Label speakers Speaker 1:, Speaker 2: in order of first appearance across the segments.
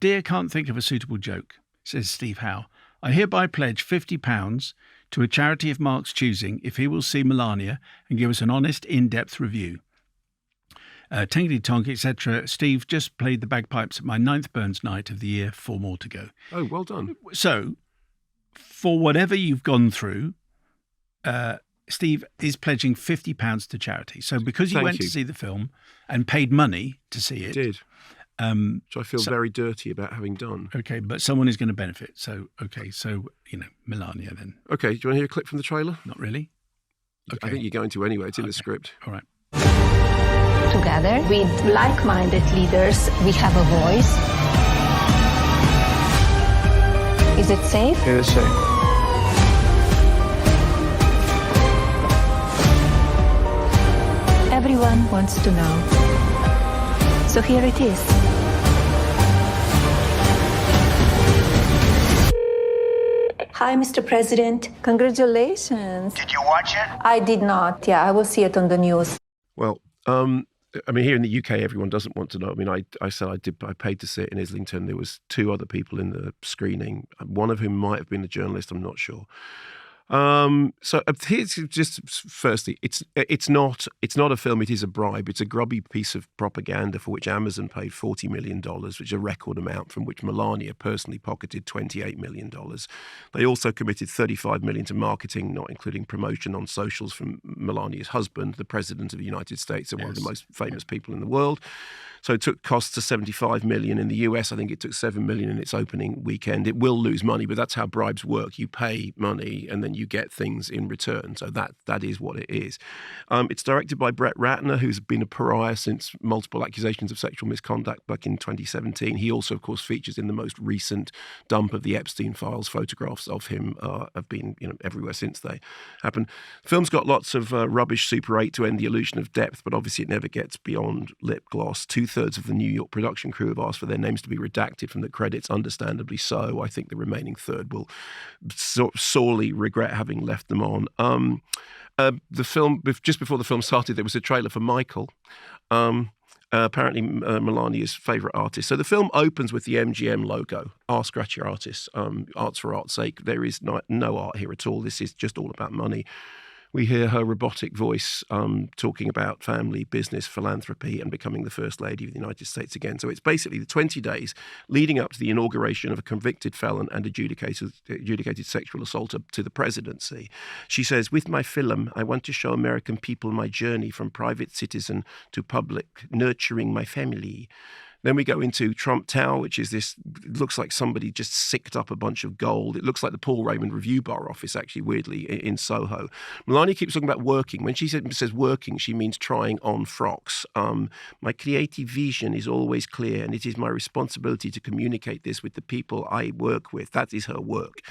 Speaker 1: Dear can't think of a suitable joke, says Steve Howe. I hereby pledge £50 to a charity of Mark's choosing if he will see Melania and give us an honest, in-depth review. Tinkety tonk, etc. Steve just played the bagpipes at my 9th Burns night of the year, 4 more to go.
Speaker 2: Oh, well done.
Speaker 1: So, for whatever you've gone through, Steve is pledging £50 to charity. So because you went to see the film and paid money to see it.
Speaker 2: I did. Which I feel very dirty about having done.
Speaker 1: Okay, but someone is going to benefit. So, Melania then.
Speaker 2: Okay, do you want to hear a clip from the trailer?
Speaker 1: Not really. Okay.
Speaker 2: I think you're going to anyway. It's in the script.
Speaker 1: All right.
Speaker 3: Together with like-minded leaders, we have a voice. Is it safe?
Speaker 4: It is safe.
Speaker 3: Everyone wants to know. So here it is. Hi, Mr. President. Congratulations.
Speaker 5: Did you watch it?
Speaker 3: I did not. Yeah, I will see it on the news.
Speaker 2: Well, here in the UK, everyone doesn't want to know. I mean, I said I paid to see it in Islington. There was 2 other people in the screening, one of whom might have been a journalist. I'm not sure. So here's just firstly, it's not a film. It is a bribe. It's a grubby piece of propaganda for which Amazon paid $40 million, which is a record amount, from which Melania personally pocketed $28 million. They also committed $35 million to marketing, not including promotion on socials, from Melania's husband, the President of the United States, and one of the most famous people in the world. So it took costs to $75 million. In the US, I think it took $7 million in its opening weekend. It will lose money, but that's how bribes work. You pay money and then you get things in return. So that is what it is. It's directed by Brett Ratner, who's been a pariah since multiple accusations of sexual misconduct back in 2017. He also, of course, features in the most recent dump of the Epstein files. Photographs of him have been everywhere since they happened. The film's got lots of rubbish Super 8 to end the illusion of depth, but obviously it never gets beyond lip gloss. 2/3 of the New York production crew have asked for their names to be redacted from the credits, understandably so. I think the remaining third will sorely regret having left them on. The film, just before the film started, there was a trailer for Michael, apparently Melania's favourite artist. So the film opens with the MGM logo, Scratch Your Artists, arts for art's sake. There is no art here at all. This is just all about money. We hear her robotic voice talking about family, business, philanthropy, and becoming the First Lady of the United States again. So it's basically the 20 days leading up to the inauguration of a convicted felon and adjudicated sexual assaulter to the presidency. She says, with my film, I want to show American people my journey from private citizen to public, nurturing my family. Then we go into Trump Tower, which is this, looks like somebody just sicked up a bunch of gold. It looks like the Paul Raymond Review Bar office, actually, weirdly, in Soho. Melania keeps talking about working. When she says working, she means trying on frocks. My creative vision is always clear, and it is my responsibility to communicate this with the people I work with. That is her work.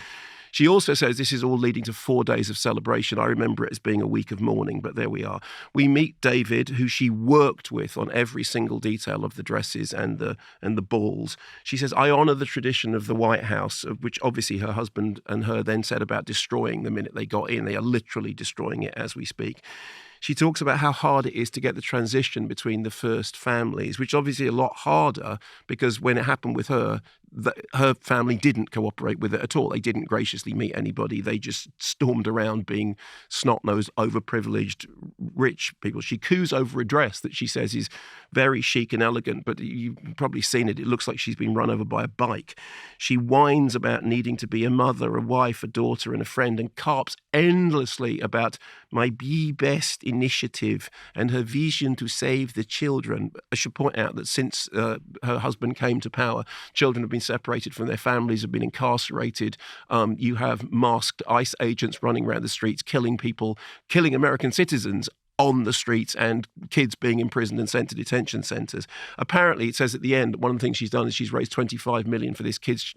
Speaker 2: She also says this is all leading to 4 days of celebration. I remember it as being a week of mourning, but there we are. We meet David, who she worked with on every single detail of the dresses and the balls. She says, I honour the tradition of the White House, which obviously her husband and her then said about destroying the minute they got in. They are literally destroying it as we speak. She talks about how hard it is to get the transition between the first families, which obviously a lot harder because when it happened with her, her family didn't cooperate with it at all. They didn't graciously meet anybody. They just stormed around being snot-nosed, overprivileged, rich people. She coos over a dress that she says is very chic and elegant, but you've probably seen it. It looks like she's been run over by a bike. She whines about needing to be a mother, a wife, a daughter, and a friend, and carps endlessly about my Be Best initiative and her vision to save the children. I should point out that since her husband came to power, children have been separated from their families, have been incarcerated. You have masked ICE agents running around the streets, killing people, killing American citizens on the streets, and kids being imprisoned and sent to detention centres. Apparently, it says at the end, one of the things she's done is she's raised $25 million for this kids,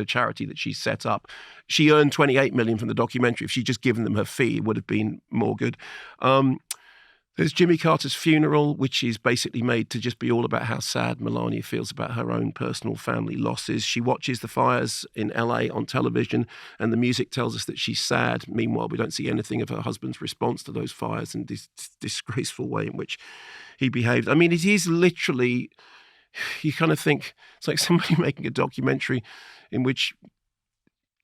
Speaker 2: charity that she's set up. She earned $28 million from the documentary. If she'd just given them her fee, it would have been more good. There's Jimmy Carter's funeral, which is basically made to just be all about how sad Melania feels about her own personal family losses. She watches the fires in LA on television, and the music tells us that she's sad. Meanwhile, we don't see anything of her husband's response to those fires and this disgraceful way in which he behaved. I mean, it is literally you kind of think it's like somebody making a documentary in which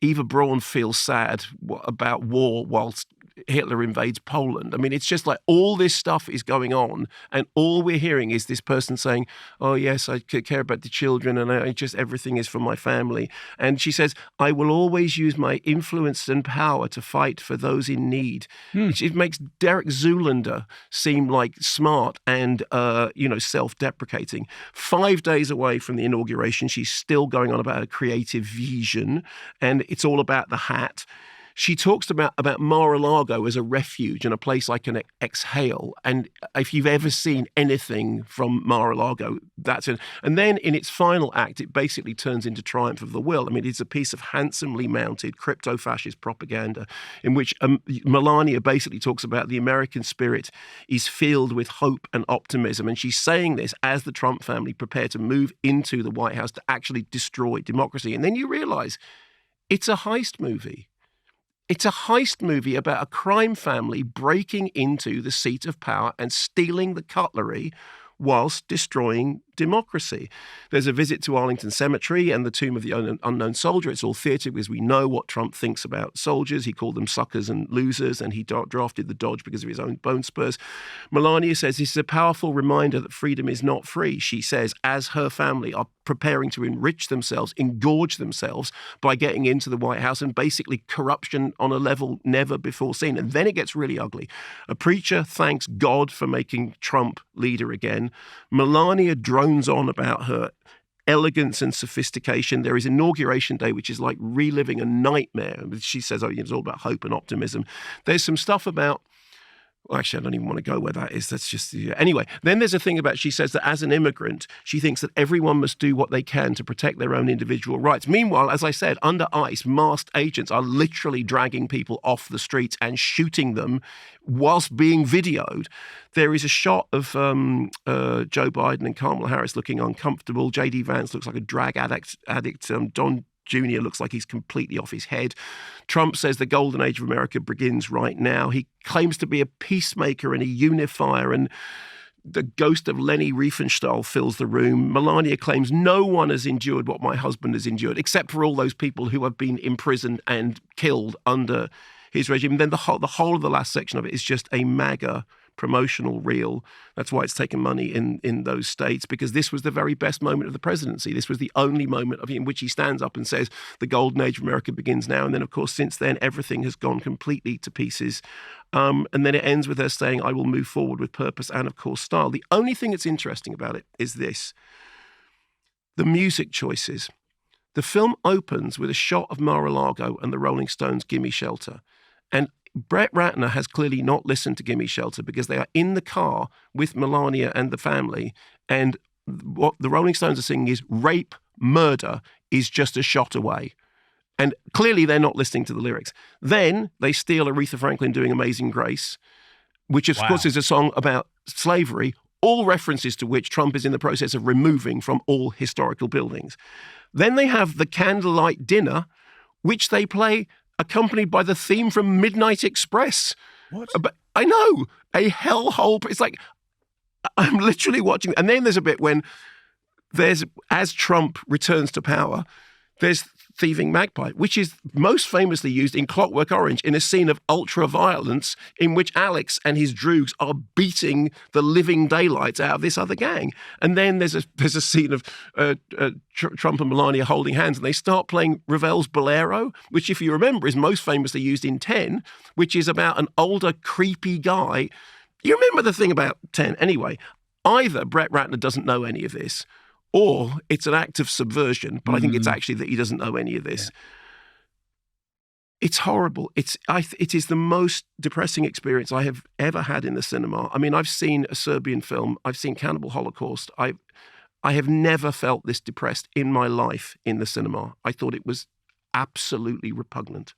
Speaker 2: Eva Braun feels sad about war whilst Hitler invades Poland. I mean, it's just like all this stuff is going on, and all we're hearing is this person saying, "Oh yes, I care about the children, and I just everything is for my family." And she says, "I will always use my influence and power to fight for those in need." It makes Derek Zoolander seem like smart and self-deprecating. 5 days away from the inauguration, she's still going on about a creative vision, and it's all about the hat. She talks about Mar-a-Lago as a refuge and a place I can exhale. And if you've ever seen anything from Mar-a-Lago, that's it. And then in its final act, it basically turns into Triumph of the Will. I mean, it's a piece of handsomely mounted crypto-fascist propaganda in which Melania basically talks about the American spirit is filled with hope and optimism. And she's saying this as the Trump family prepare to move into the White House to actually destroy democracy. And then you realize it's a heist movie. It's a heist movie about a crime family breaking into the seat of power and stealing the cutlery whilst destroying democracy. There's a visit to Arlington Cemetery and the tomb of the unknown soldier. It's all theatre because we know what Trump thinks about soldiers. He called them suckers and losers, and he drafted the Dodge because of his own bone spurs. Melania says this is a powerful reminder that freedom is not free. She says as her family are preparing to enrich themselves, engorge themselves by getting into the White House, and basically corruption on a level never before seen. And then it gets really ugly. A preacher thanks God for making Trump leader again. Melania drones on about her elegance and sophistication. There is Inauguration Day, which is like reliving a nightmare. She says, it's all about hope and optimism. There's some stuff about, well, actually, I don't even want to go where that is. That's just, anyway. Then there's a thing about, she says that as an immigrant, she thinks that everyone must do what they can to protect their own individual rights. Meanwhile, as I said, under ICE, masked agents are literally dragging people off the streets and shooting them whilst being videoed. There is a shot of Joe Biden and Kamala Harris looking uncomfortable. J.D. Vance looks like a drag addict. Don Jr. looks like he's completely off his head. Trump says the golden age of America begins right now. He claims to be a peacemaker and a unifier, and the ghost of Leni Riefenstahl fills the room. Melania claims no one has endured what my husband has endured, except for all those people who have been imprisoned and killed under his regime. And then the whole of the last section of it is just a MAGA promotional reel. That's why it's taken money in those states, because this was the very best moment of the presidency. This was the only moment in which he stands up and says the golden age of America begins now. And then, of course, since then, everything has gone completely to pieces. And then it ends with her saying, I will move forward with purpose and, of course, style. The only thing that's interesting about it is this: the music choices. The film opens with a shot of Mar-a-Lago and the Rolling Stones' Gimme Shelter. And Brett Ratner has clearly not listened to Gimme Shelter because they are in the car with Melania and the family. And what the Rolling Stones are singing is rape, murder is just a shot away. And clearly they're not listening to the lyrics. Then they steal Aretha Franklin doing Amazing Grace, which of course is a song about slavery, all references to which Trump is in the process of removing from all historical buildings. Then they have the candlelight dinner, which they play accompanied by the theme from Midnight Express.
Speaker 1: What?
Speaker 2: But I know, a hellhole. It's like, I'm literally watching. And then there's a bit when as Trump returns to power, there's Thieving Magpie, which is most famously used in Clockwork Orange in a scene of ultra-violence in which Alex and his droogs are beating the living daylights out of this other gang. And then there's a scene of Trump and Melania holding hands, and they start playing Ravel's Bolero, which, if you remember, is most famously used in 10, which is about an older, creepy guy. You remember the thing about 10? Anyway, either Brett Ratner doesn't know any of this, or it's an act of subversion, but I think it's actually that he doesn't know any of this. Yeah. It's horrible. It is the most depressing experience I have ever had in the cinema. I mean, I've seen a Serbian film. I've seen Cannibal Holocaust. I have never felt this depressed in my life in the cinema. I thought it was absolutely repugnant.